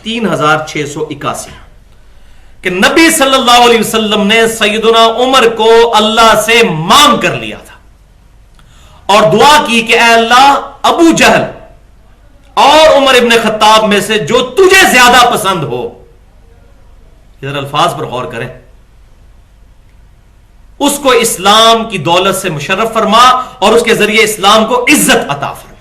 3681 کہ نبی صلی اللہ علیہ وسلم نے سیدنا عمر کو اللہ سے مانگ کر لیا تھا اور دعا کی کہ اے اللہ ابو جہل اور عمر ابن خطاب میں سے جو تجھے زیادہ پسند ہو، ادھر الفاظ پر غور کریں، اس کو اسلام کی دولت سے مشرف فرما اور اس کے ذریعے اسلام کو عزت عطا فرما۔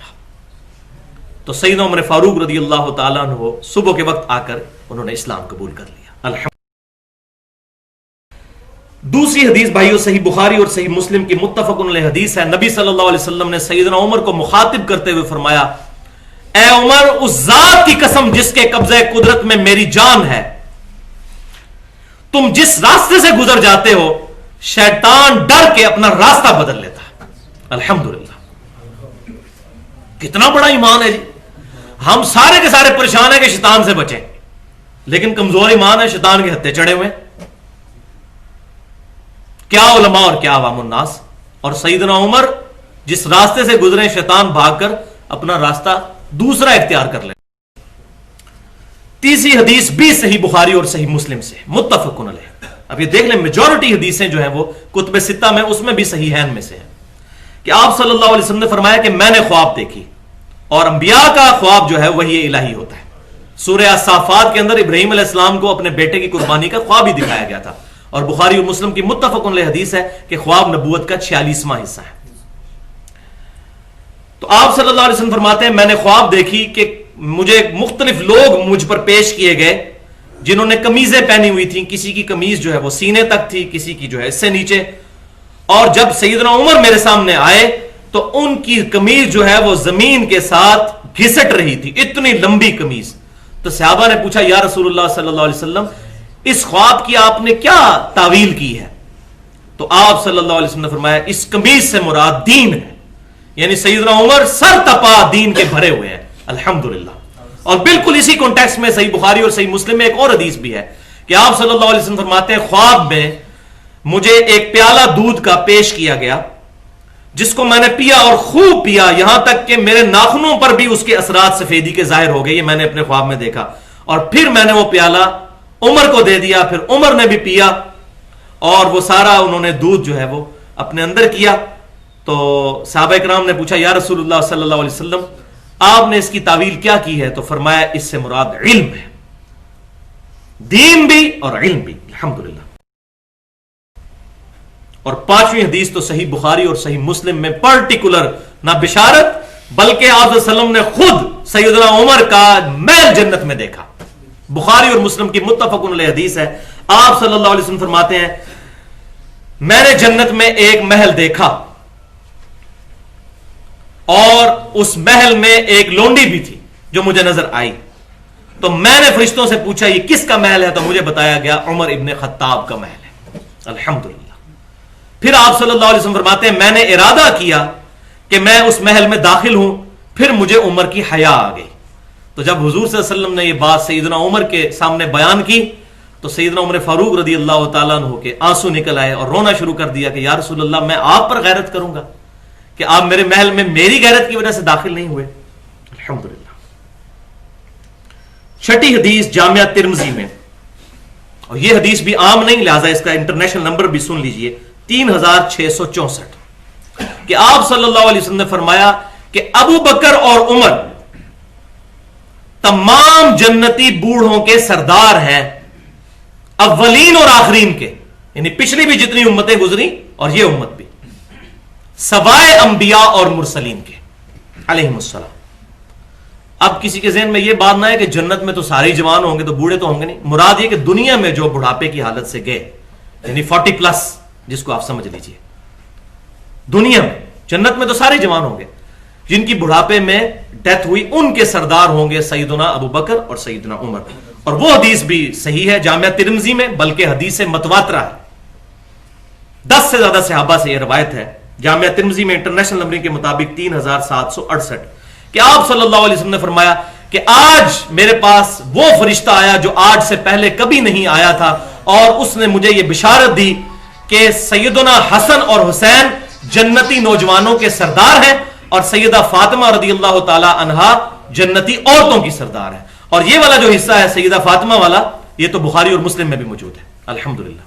تو سیدنا عمر فاروق رضی اللہ تعالیٰ عنہ صبح کے وقت آ کر انہوں نے اسلام قبول کر لیا، الحمد۔ دوسری حدیث بھائیو صحیح بخاری اور صحیح مسلم کی متفق علیہ حدیث ہے، نبی صلی اللہ علیہ وسلم نے سیدنا عمر کو مخاطب کرتے ہوئے فرمایا، اے عمر، اس ذات کی قسم جس کے قبضہ قدرت میں میری جان ہے، تم جس راستے سے گزر جاتے ہو شیطان ڈر کے اپنا راستہ بدل لیتا ہے۔ الحمدللہ، کتنا بڑا ایمان ہے جی۔ ہم سارے کے سارے پریشان ہیں کہ شیطان سے بچیں، لیکن کمزور ایمان ہے، شیطان کے ہتھے چڑھے ہوئے، کیا علماء اور کیا عوام الناس۔ اور سیدنا عمر جس راستے سے گزرے شیطان بھاگ کر اپنا راستہ دوسرا اختیار کر لے۔ تیسری حدیث بھی صحیح بخاری اور صحیح مسلم سے متفق علیہ۔ اب یہ دیکھ لیں میجورٹی حدیثیں جو ہیں وہ کتب ستہ میں، اس میں بھی صحیحین میں سے ہیں کہ آپ صلی اللہ علیہ وسلم نے فرمایا کہ میں نے خواب دیکھی، اور انبیاء کا خواب جو ہے وہی الہی ہوتا ہے۔ سورہ الصافات کے اندر ابراہیم علیہ السلام کو اپنے بیٹے کی قربانی کا خواب ہی دکھایا گیا تھا، اور بخاری اور مسلم کی متفق علیہ حدیث ہے کہ خواب نبوت کا 46واں حصہ ہے۔ تو آپ صلی اللہ علیہ وسلم فرماتے ہیں میں نے خواب دیکھی کہ مجھے مختلف لوگ مجھ پر پیش کیے گئے جنہوں نے قمیضیں پہنی ہوئی تھیں، کسی کی قمیض جو ہے وہ سینے تک تھی، کسی کی جو ہے اس سے نیچے، اور جب سیدنا عمر میرے سامنے آئے تو ان کی قمیض جو ہے وہ زمین کے ساتھ گھسٹ رہی تھی، اتنی لمبی قمیض۔ تو صحابہ نے پوچھا یا رسول اللہ صلی اللہ علیہ وسلم، اس خواب کی آپ نے کیا تعویل کی ہے؟ تو آپ صلی اللہ علیہ وسلم نے فرمایا اس قمیض سے مراد دین ہے، یعنی سیدنا عمر سر تپا دین کے بھرے ہوئے ہیں، الحمدللہ۔ اور بالکل اسی کانٹیکسٹ میں صحیح بخاری اور صحیح مسلم میں ایک اور حدیث بھی ہے کہ آپ صلی اللہ علیہ وسلم فرماتے ہیں خواب میں مجھے ایک پیالہ دودھ کا پیش کیا گیا جس کو میں نے پیا اور خوب پیا، یہاں تک کہ میرے ناخنوں پر بھی اس کے اثرات سفیدی کے ظاہر ہو گئے، یہ میں نے اپنے خواب میں دیکھا۔ اور پھر میں نے وہ پیالہ عمر کو دے دیا، پھر عمر نے بھی پیا، اور وہ سارا انہوں نے دودھ جو ہے وہ اپنے اندر کیا۔ تو صحابہ کرام نے پوچھا یا رسول اللہ صلی اللہ علیہ وسلم آپ نے اس کی تعویل کیا کی ہے؟ تو فرمایا اس سے مراد علم ہے، دین بھی اور علم بھی، الحمدللہ۔ اور پانچویں حدیث تو صحیح بخاری اور صحیح مسلم میں پرٹیکولر نہ بشارت بلکہ آپ صلی اللہ علیہ وسلم نے خود سیدنا عمر کا محل جنت میں دیکھا، بخاری اور مسلم کی متفق علیہ حدیث ہے۔ آپ صلی اللہ علیہ وسلم فرماتے ہیں میں نے جنت میں ایک محل دیکھا اور اس محل میں ایک لونڈی بھی تھی جو مجھے نظر آئی، تو میں نے فرشتوں سے پوچھا یہ کس کا محل ہے؟ تو مجھے بتایا گیا عمر ابن خطاب کا محل ہے، الحمدللہ۔ پھر آپ صلی اللہ علیہ وسلم فرماتے ہیں میں نے ارادہ کیا کہ میں اس محل میں داخل ہوں، پھر مجھے عمر کی حیا آ گئی۔ تو جب حضور صلی اللہ علیہ وسلم نے یہ بات سیدنا عمر کے سامنے بیان کی تو سیدنا عمر فاروق رضی اللہ تعالیٰ عنہ کے آنسو نکل آئے اور رونا شروع کر دیا کہ یا رسول اللہ میں آپ پر غیرت کروں گا کہ آپ میرے محل میں میری غیرت کی وجہ سے داخل نہیں ہوئے، الحمدللہ۔ چھٹی حدیث جامعہ ترمذی میں، اور یہ حدیث بھی عام نہیں لہذا اس کا انٹرنیشنل نمبر بھی سن لیجئے، 3664، کہ آپ صلی اللہ علیہ وسلم نے فرمایا کہ ابو بکر اور عمر تمام جنتی بوڑھوں کے سردار ہیں، اولین اور آخرین کے، یعنی پچھلی بھی جتنی امتیں گزری اور یہ امت بھی، سوائے انبیاء اور مرسلین کے علیہم السلام۔ اب کسی کے ذہن میں یہ بات نہ ہے کہ جنت میں تو سارے جوان ہوں گے تو بوڑھے تو ہوں گے نہیں، مراد یہ کہ دنیا میں جو بڑھاپے کی حالت سے گئے، یعنی 40+ جس کو آپ سمجھ لیجئے، دنیا میں جنت میں تو سارے جوان ہوں گے، جن کی بڑھاپے میں ڈیتھ ہوئی ان کے سردار ہوں گے سیدنا ابو بکر اور سیدنا عمر۔ اور وہ حدیث بھی صحیح ہے جامعہ ترمذی میں، بلکہ حدیث متواترہ ہے، 10 سے زیادہ صحابہ سے یہ روایت ہے، جامعہ ترمذی میں انٹرنیشنل نمبرنگ کے مطابق 3768، کہ آپ صلی اللہ علیہ وسلم نے فرمایا کہ آج میرے پاس وہ فرشتہ آیا جو آج سے پہلے کبھی نہیں آیا تھا، اور اس نے مجھے یہ بشارت دی کہ سیدنا حسن اور حسین جنتی نوجوانوں کے سردار ہیں، اور سیدہ فاطمہ رضی اللہ تعالی عنہا جنتی عورتوں کی سردار ہے، اور یہ والا جو حصہ ہے سیدہ فاطمہ والا، یہ تو بخاری اور مسلم میں بھی موجود ہے الحمدللہ.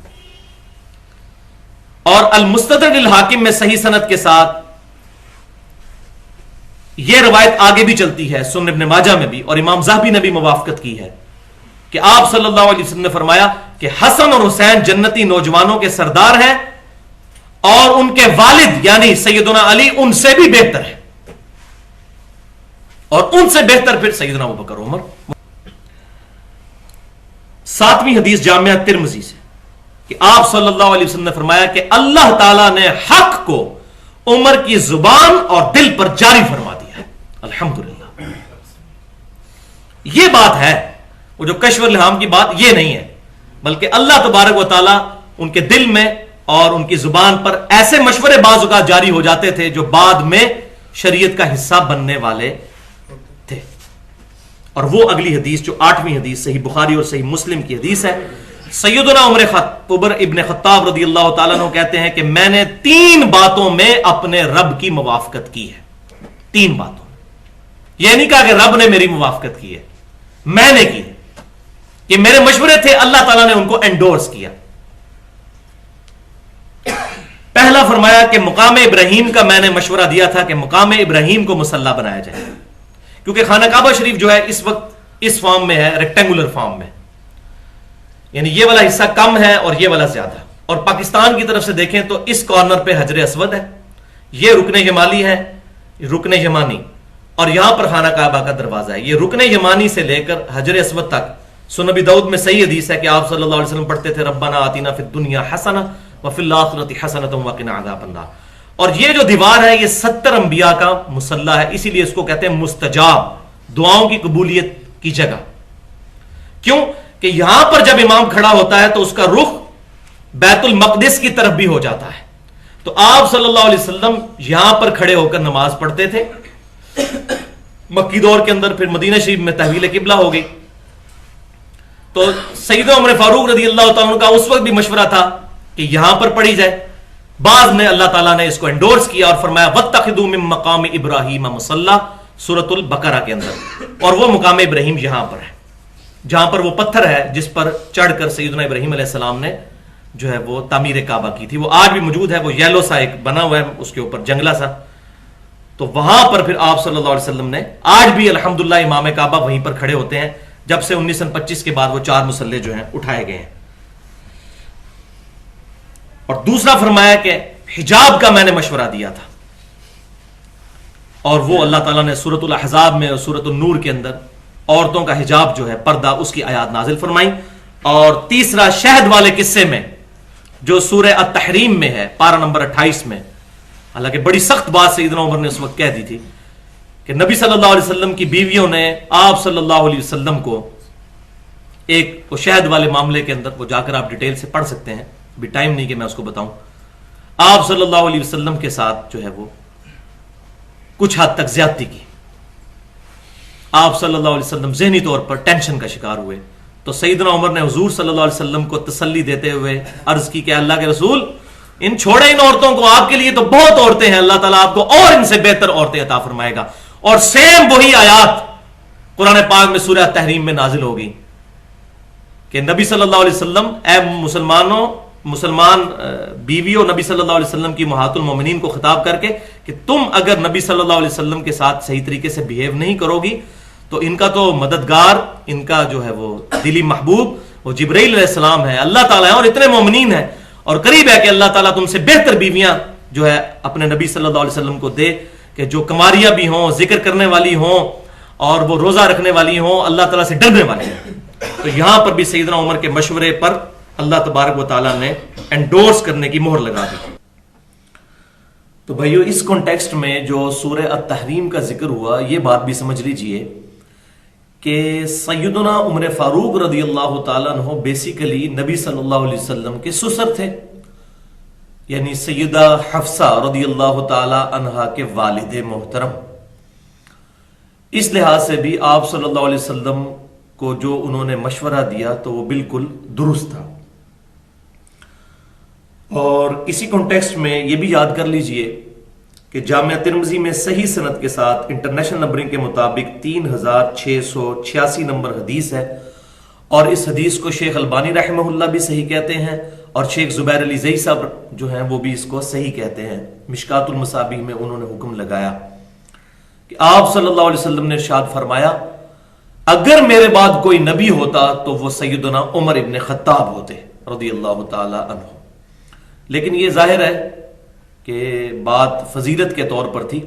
اور المستدرک للحاکم میں صحیح سند کے ساتھ یہ روایت آگے بھی چلتی ہے، سنن ابن ماجہ میں بھی، اور امام ذہبی نے بھی موافقت کی ہے کہ آپ صلی اللہ علیہ وسلم نے فرمایا کہ حسن اور حسین جنتی نوجوانوں کے سردار ہیں، اور ان کے والد یعنی سیدنا علی ان سے بھی بہتر ہے، اور ان سے بہتر پھر سیدنا ابوبکر عمر. 7ویں حدیث جامعہ ترمذی سے کہ آپ صلی اللہ علیہ وسلم نے فرمایا کہ اللہ تعالیٰ نے حق کو عمر کی زبان اور دل پر جاری فرما دیا ہے. الحمدللہ. یہ بات ہے، وہ جو کشف الہام کی بات یہ نہیں ہے، بلکہ اللہ تبارک و تعالیٰ ان کے دل میں اور ان کی زبان پر ایسے مشورے بعض اوقات جاری ہو جاتے تھے جو بعد میں شریعت کا حصہ بننے والے تھے. اور وہ اگلی حدیث جو 8ویں حدیث صحیح بخاری اور صحیح مسلم کی حدیث ہے، سیدنا عمر ابن خطاب رضی اللہ تعالیٰ عنہ کہتے ہیں کہ میں نے 3 باتوں میں اپنے رب کی موافقت کی ہے. 3 باتوں. یہ نہیں کہا کہ رب نے میری موافقت کی ہے، میں نے کی ہے. کہ میرے مشورے تھے، اللہ تعالیٰ نے ان کو انڈورس کیا. پہلا فرمایا کہ مقام ابراہیم کا میں نے مشورہ دیا تھا کہ مقام ابراہیم کو مصلی بنایا جائے، کیونکہ خانہ کعبہ شریف جو ہے اس وقت اس فارم میں ہے، ریکٹینگولر فارم میں، یعنی یہ والا حصہ کم ہے اور یہ والا زیادہ. اور پاکستان کی طرف سے دیکھیں تو اس کارنر پہ حجر اسود ہے، یہ رکن یمانی ہے، رکن یمانی، اور یہاں پر خانہ کعبہ کا دروازہ ہے. یہ رکن یمانی سے لے کر حجر اسود تک سنن ابی داؤد میں صحیح حدیث ہے کہ آپ صلی اللہ علیہ وسلم پڑھتے تھے ربنا آتینا فی الدنیا حسنہ وفی الآخرۃ حسنۃ وقنا عذاب النار. اور یہ جو دیوار ہے یہ 70 انبیاء کا مصلی ہے، اسی لیے اس کو کہتے ہیں مستجاب، دعاؤں کی قبولیت کی جگہ. کیوں کہ یہاں پر جب امام کھڑا ہوتا ہے تو اس کا رخ بیت المقدس کی طرف بھی ہو جاتا ہے. تو آپ صلی اللہ علیہ وسلم یہاں پر کھڑے ہو کر نماز پڑھتے تھے مکی دور کے اندر. پھر مدینہ شریف میں تحویل قبلہ ہو گئی، تو سیدنا عمر فاروق رضی اللہ تعالیٰ کا اس وقت بھی مشورہ تھا کہ یہاں پر پڑھی جائے. بعض نے اللہ تعالیٰ نے اس کو انڈورس کیا اور فرمایا وَاتَّخِذُوا مِن مَّقَامِ إِبْرَاهِيمَ مُصَلًّى سورۃ البقرہ کے اندر. اور وہ مقام ابراہیم یہاں پر ہے، جہاں پر وہ پتھر ہے جس پر چڑھ کر سیدنا ابراہیم علیہ السلام نے جو ہے وہ تعمیر کعبہ کی تھی. وہ آج بھی موجود ہے، وہ یلو سا ایک بنا ہوا ہے، اس کے اوپر جنگلہ سا. تو وہاں پر پھر آپ صلی اللہ علیہ وسلم نے آج بھی الحمدللہ امام کعبہ وہیں پر کھڑے ہوتے ہیں، جب سے 1925 کے بعد وہ 4 مصلے جو ہیں اٹھائے گئے ہیں. اور دوسرا فرمایا کہ حجاب کا میں نے مشورہ دیا تھا، اور وہ اللہ تعالیٰ نے سورۃ الاحزاب میں اور سورۃ النور کے اندر عورتوں کا حجاب جو ہے پردہ، اس کی آیات نازل فرمائی. اور تیسرا شہد والے قصے میں جو سورہ التحریم میں ہے پارہ نمبر 28 میں، حالانکہ بڑی سخت بات سیدنا عمر نے اس وقت کہہ دی تھی کہ نبی صلی اللہ علیہ وسلم کی بیویوں نے آپ صلی اللہ علیہ وسلم کو ایک وہ شہد والے معاملے کے اندر، وہ جا کر آپ ڈیٹیل سے پڑھ سکتے ہیں، ابھی ٹائم نہیں کہ میں اس کو بتاؤں. آپ صلی اللہ علیہ وسلم کے ساتھ جو ہے وہ کچھ حد تک زیادتی کی. آپ صلی اللہ علیہ وسلم ذہنی طور پر ٹینشن کا شکار ہوئے. تو سیدنا عمر نے حضور صلی اللہ علیہ وسلم کو تسلی دیتے ہوئے عرض کی کہ اللہ کے رسول، ان چھوڑے ان عورتوں کو، آپ کے لیے تو بہت عورتیں ہیں، اللہ تعالیٰ آپ کو اور ان سے بہتر عورتیں عطا فرمائے گا. اور سیم وہی آیات قرآن پاک میں سورہ تحریم میں نازل ہوگی کہ نبی صلی اللہ علیہ وسلم، اے مسلمان بیویوں، نبی صلی اللہ علیہ وسلم کی امہات المومنین کو خطاب کر کے کہ تم اگر نبی صلی اللہ علیہ وسلم کے ساتھ صحیح طریقے سے بیہیو نہیں کرو گی تو ان کا تو مددگار، ان کا جو ہے وہ دلی محبوب وہ جبرائیل علیہ السلام ہے، اللہ تعالیٰ ہے، اور اتنے مومنین ہیں، اور قریب ہے کہ اللہ تعالیٰ تم سے بہتر بیویاں جو ہے اپنے نبی صلی اللہ علیہ وسلم کو دے، کہ جو کماریاں بھی ہوں، ذکر کرنے والی ہوں، اور وہ روزہ رکھنے والی ہوں، اللہ تعالیٰ سے ڈرنے والی ہوں. تو یہاں پر بھی سیدنا عمر کے مشورے پر اللہ تبارک و تعالیٰ نے انڈورس کرنے کی مہر لگا دی. تو بھائیو، اس کانٹیکسٹ میں جو سورہ التحریم کا ذکر ہوا، یہ بات بھی سمجھ لیجئے کہ سیدنا عمر فاروق رضی اللہ تعالیٰ عنہ بیسیکلی نبی صلی اللہ علیہ وسلم کے سسر تھے، یعنی سیدہ حفصہ رضی اللہ تعالیٰ عنہا کے والد محترم. اس لحاظ سے بھی آپ صلی اللہ علیہ وسلم کو جو انہوں نے مشورہ دیا تو وہ بالکل درست تھا. اور اسی کانٹیکسٹ میں یہ بھی یاد کر لیجئے کہ جامعہ ترمذی میں صحیح سند کے ساتھ انٹرنیشنل نمبرنگ کے مطابق 3686 نمبر حدیث ہے، اور اس حدیث کو شیخ البانی رحمہ اللہ بھی صحیح کہتے ہیں، اور شیخ زبیر علی زئی صاحب جو ہیں وہ بھی اس کو صحیح کہتے ہیں۔ مشکات المصابیح میں انہوں نے حکم لگایا کہ آپ صلی اللہ علیہ وسلم نے ارشاد فرمایا اگر میرے بعد کوئی نبی ہوتا تو وہ سیدنا عمر ابن خطاب ہوتے رضی اللہ تعالی عنہ۔ لیکن یہ ظاہر ہے کہ بات فضیلت کے طور پر تھی،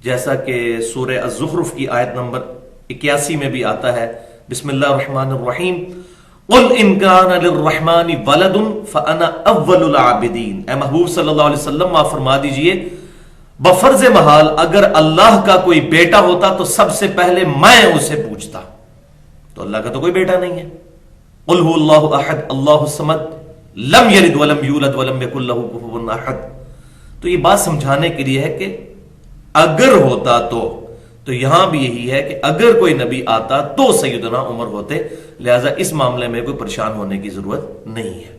جیسا کہ سورہ الزخرف کی آیت نمبر 81 میں بھی آتا ہے، بسم اللہ الرحمن الرحیم، قل ان کان للرحمن ولد فانا اول العابدین۔ اے محبوب صلی اللہ علیہ وسلم آپ فرما دیجئے بفرض محال اگر اللہ کا کوئی بیٹا ہوتا تو سب سے پہلے میں اسے پوچھتا، تو اللہ کا تو کوئی بیٹا نہیں ہے۔ قل هو اللہ احد اللہ الصمد لم یلد ولم یولد ولم یکن له کفوا احد۔ تو یہ بات سمجھانے کے لیے ہے کہ اگر ہوتا تو یہاں بھی یہی ہے کہ اگر کوئی نبی آتا تو سیدنا عمر ہوتے، لہذا اس معاملے میں کوئی پریشان ہونے کی ضرورت نہیں ہے۔